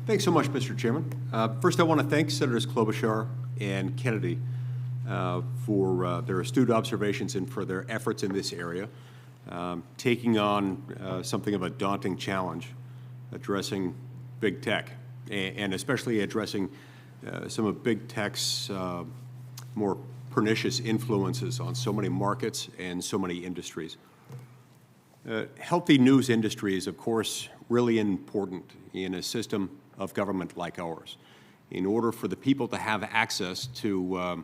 Thanks so much, Mr. Chairman. First, I want to thank Senators Klobuchar and Kennedy for their astute observations and for their efforts in this area, taking on something of a daunting challenge, addressing big tech, and especially addressing some of big tech's more pernicious influences on so many markets and so many industries. Healthy news industry is, of course, really important in a system of government like ours. In order for the people to have access to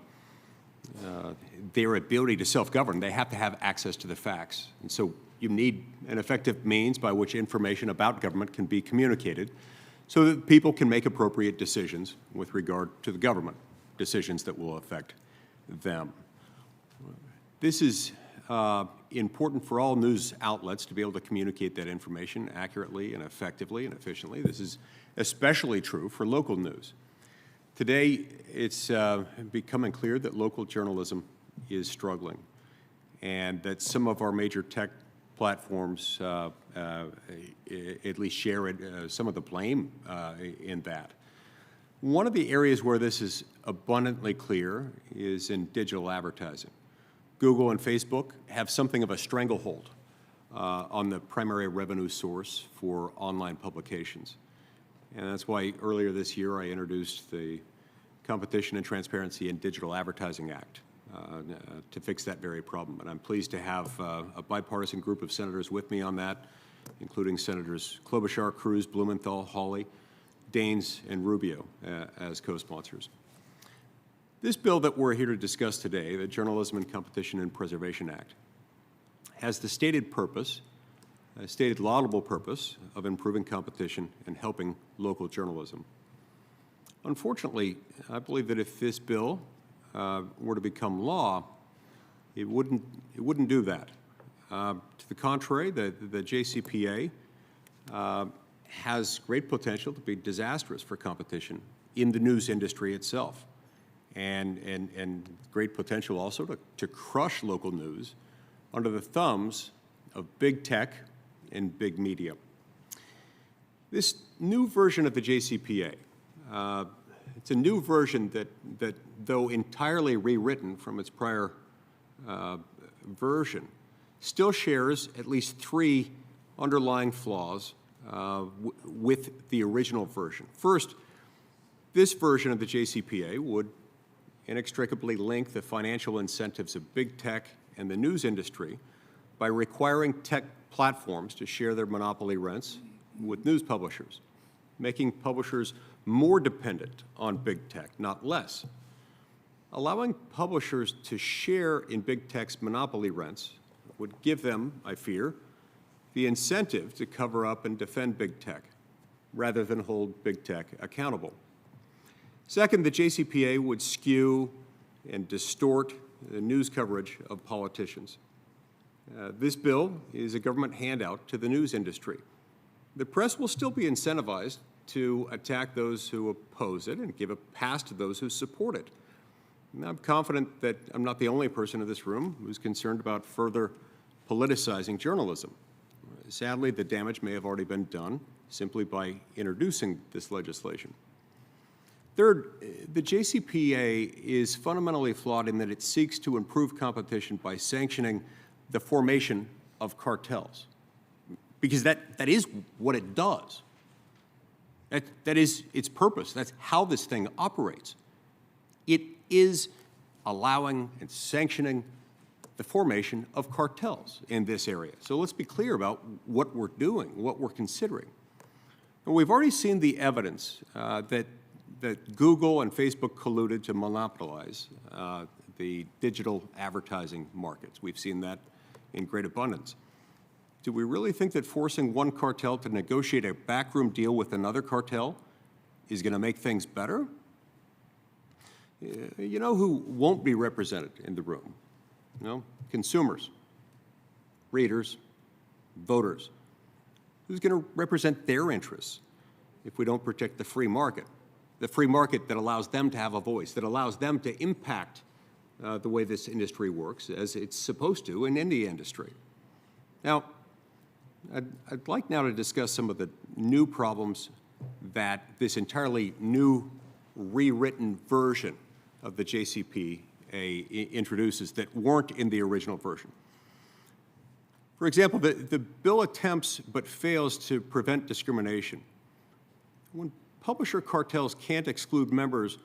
their ability to self-govern, they have to have access to the facts. And so you need an effective means by which information about government can be communicated so that people can make appropriate decisions with regard to the government, decisions that will affect them. This is important for all news outlets to be able to communicate that information accurately and effectively and efficiently. This is especially true for local news. Today, it's becoming clear that local journalism is struggling and that some of our major tech platforms at least share some of the blame in that. One of the areas where this is abundantly clear is in digital advertising. Google and Facebook have something of a stranglehold on the primary revenue source for online publications. And that's why earlier this year I introduced the Competition and Transparency in Digital Advertising Act to fix that very problem. And I'm pleased to have a bipartisan group of senators with me on that, including Senators Klobuchar, Cruz, Blumenthal, Hawley, Daines, and Rubio as co-sponsors. This bill that we're here to discuss today, the Journalism and Competition and Preservation Act, has the stated purpose, a stated laudable purpose of improving competition and helping local journalism. Unfortunately, I believe that if this bill were to become law, it wouldn't do that. To the contrary, the JCPA has great potential to be disastrous for competition in the news industry itself, and great potential also to crush local news under the thumbs of big tech and big media. This new version of the JCPA, it's a new version that though entirely rewritten from its prior version, still shares at least three underlying flaws with the original version. First, this version of the JCPA would inextricably link the financial incentives of big tech and the news industry by requiring tech platforms to share their monopoly rents with news publishers, making publishers more dependent on big tech, not less. Allowing publishers to share in big tech's monopoly rents would give them, I fear, the incentive to cover up and defend big tech rather than hold big tech accountable. Second, the JCPA would skew and distort the news coverage of politicians. This bill is a government handout to the news industry. The press will still be incentivized to attack those who oppose it and give a pass to those who support it. And I'm confident that I'm not the only person in this room who's concerned about further politicizing journalism. Sadly, the damage may have already been done simply by introducing this legislation. Third, the JCPA is fundamentally flawed in that it seeks to improve competition by sanctioning the formation of cartels, because that is what it does. That is its purpose. That's how this thing operates. It is allowing and sanctioning the formation of cartels in this area. So let's be clear about what we're doing, what we're considering. And we've already seen the evidence that Google and Facebook colluded to monopolize the digital advertising markets. We've seen that in great abundance. Do we really think that forcing one cartel to negotiate a backroom deal with another cartel is going to make things better? You know who won't be represented in the room? You know, consumers, readers, voters. Who's going to represent their interests if we don't protect the free market that allows them to have a voice, that allows them to impact the way this industry works, as it's supposed to in any industry? Now, I'd like now to discuss some of the new problems that this entirely new, rewritten version of the JCPA introduces that weren't in the original version. For example, the bill attempts but fails to prevent discrimination. When publisher cartels can't exclude members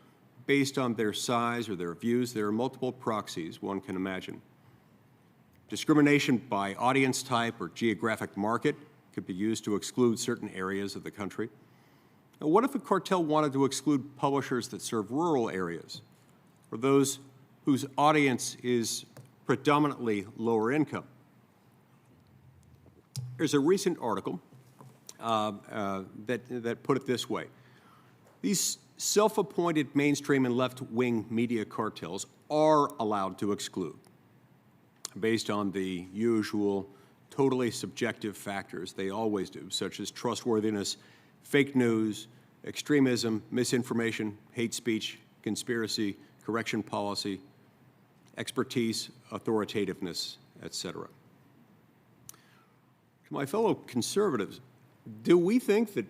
based on their size or their views, there are multiple proxies one can imagine. Discrimination by audience type or geographic market could be used to exclude certain areas of the country. Now, what if a cartel wanted to exclude publishers that serve rural areas or those whose audience is predominantly lower income? There's a recent article that put it this way. These self-appointed mainstream and left-wing media cartels are allowed to exclude based on the usual totally subjective factors they always do, such as trustworthiness, fake news, extremism, misinformation, hate speech, conspiracy, correction policy, expertise, authoritativeness, etc. To my fellow conservatives, do we think that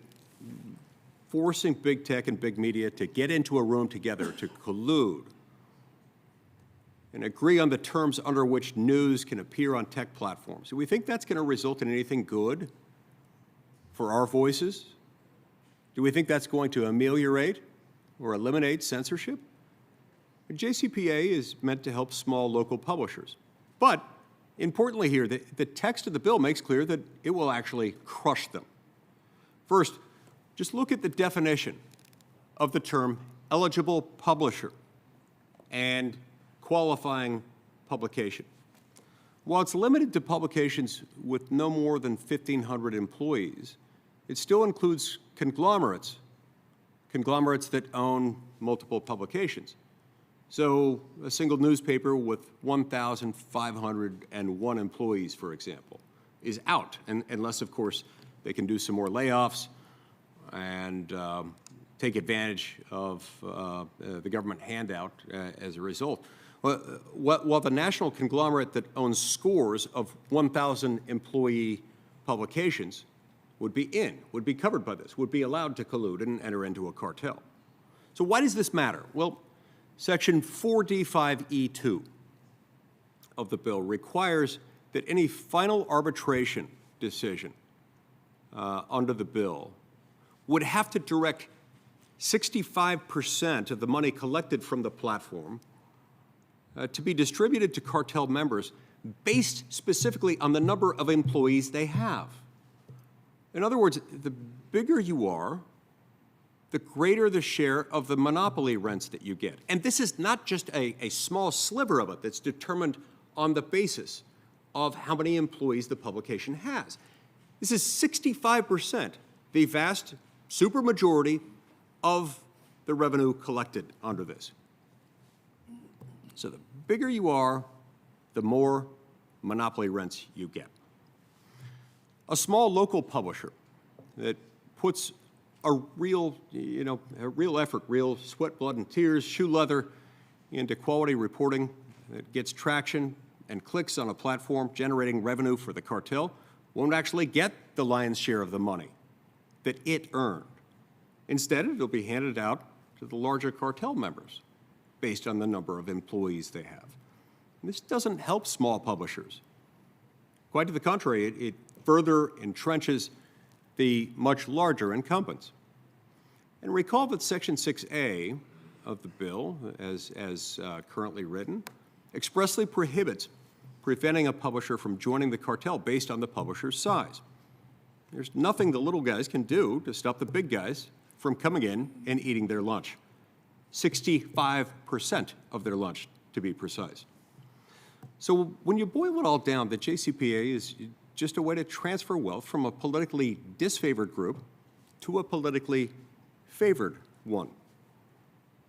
forcing big tech and big media to get into a room together to collude and agree on the terms under which news can appear on tech platforms, do we think that's going to result in anything good for our voices? Do we think that's going to ameliorate or eliminate censorship? The JCPA is meant to help small local publishers. But importantly here, the text of the bill makes clear that it will actually crush them. First, just look at the definition of the term eligible publisher and qualifying publication. While it's limited to publications with no more than 1,500 employees, it still includes conglomerates that own multiple publications. So a single newspaper with 1,501 employees, for example, is out, unless, of course, they can do some more layoffs and take advantage of the government handout as a result. While the national conglomerate that owns scores of 1,000 employee publications would be covered by this, would be allowed to collude and enter into a cartel. So why does this matter? Well, Section 4D5E2 of the bill requires that any final arbitration decision under the bill would have to direct 65% of the money collected from the platform to be distributed to cartel members based specifically on the number of employees they have. In other words, the bigger you are, the greater the share of the monopoly rents that you get. And this is not just a small sliver of it that's determined on the basis of how many employees the publication has. This is 65%, the vast supermajority of the revenue collected under this. So the bigger you are, the more monopoly rents you get. A small local publisher that puts a real effort, real sweat, blood, and tears, shoe leather into quality reporting that gets traction and clicks on a platform generating revenue for the cartel won't actually get the lion's share of the money that it earned. Instead, it'll be handed out to the larger cartel members based on the number of employees they have. And this doesn't help small publishers. Quite to the contrary, it further entrenches the much larger incumbents. And recall that Section 6A of the bill, as currently written, expressly prohibits preventing a publisher from joining the cartel based on the publisher's size. There's nothing the little guys can do to stop the big guys from coming in and eating their lunch. 65% of their lunch, to be precise. So when you boil it all down, the JCPA is just a way to transfer wealth from a politically disfavored group to a politically favored one,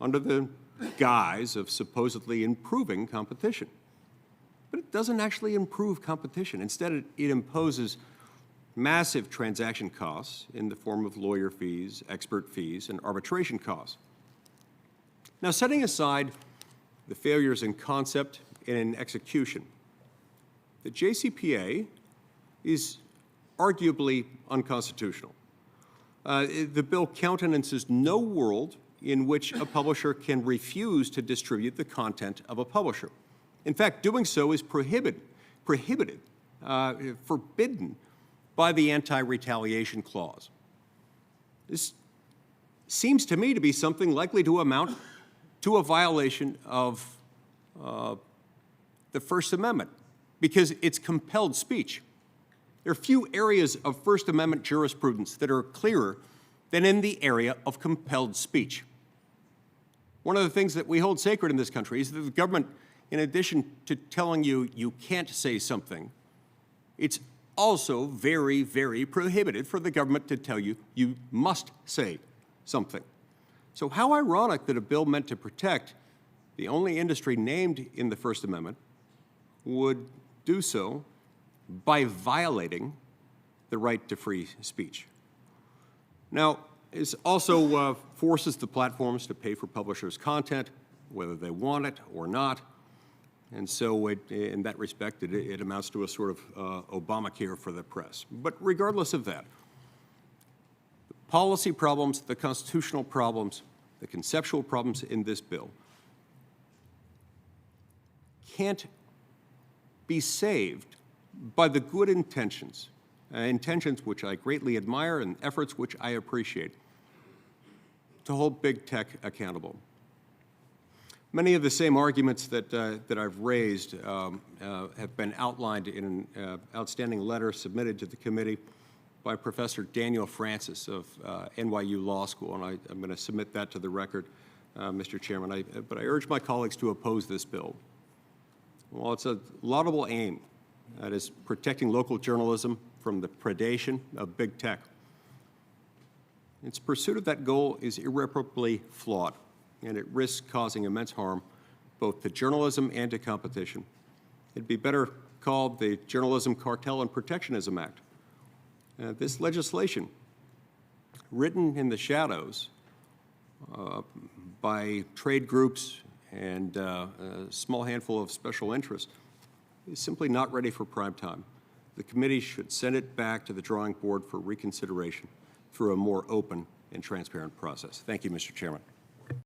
under the guise of supposedly improving competition. But it doesn't actually improve competition. Instead, it imposes massive transaction costs in the form of lawyer fees, expert fees, and arbitration costs. Now, setting aside the failures in concept and in execution, the JCPA is arguably unconstitutional. The bill countenances no world in which a publisher can refuse to distribute the content of a publisher. In fact, doing so is forbidden by the anti-retaliation clause. This seems to me to be something likely to amount to a violation of the First Amendment, because it's compelled speech. There are few areas of First Amendment jurisprudence that are clearer than in the area of compelled speech. One of the things that we hold sacred in this country is that the government, in addition to telling you you can't say something, it's also very, very prohibited for the government to tell you you must say something. So how ironic that a bill meant to protect the only industry named in the First Amendment would do so by violating the right to free speech. Now, it also forces the platforms to pay for publishers' content, whether they want it or not. And so in that respect, it amounts to a sort of Obamacare for the press. But regardless of that, the policy problems, the constitutional problems, the conceptual problems in this bill can't be saved by the good intentions which I greatly admire and efforts which I appreciate, to hold big tech accountable. Many of the same arguments that I've raised have been outlined in an outstanding letter submitted to the committee by Professor Daniel Francis of NYU Law School, and I'm going to submit that to the record, Mr. Chairman. But I urge my colleagues to oppose this bill. While it's a laudable aim, that is protecting local journalism from the predation of big tech, its pursuit of that goal is irreparably flawed, and it risks causing immense harm both to journalism and to competition. It'd be better called the Journalism Cartel and Protectionism Act. This legislation, written in the shadows by trade groups and a small handful of special interests, is simply not ready for prime time. The committee should send it back to the drawing board for reconsideration through a more open and transparent process. Thank you, Mr. Chairman.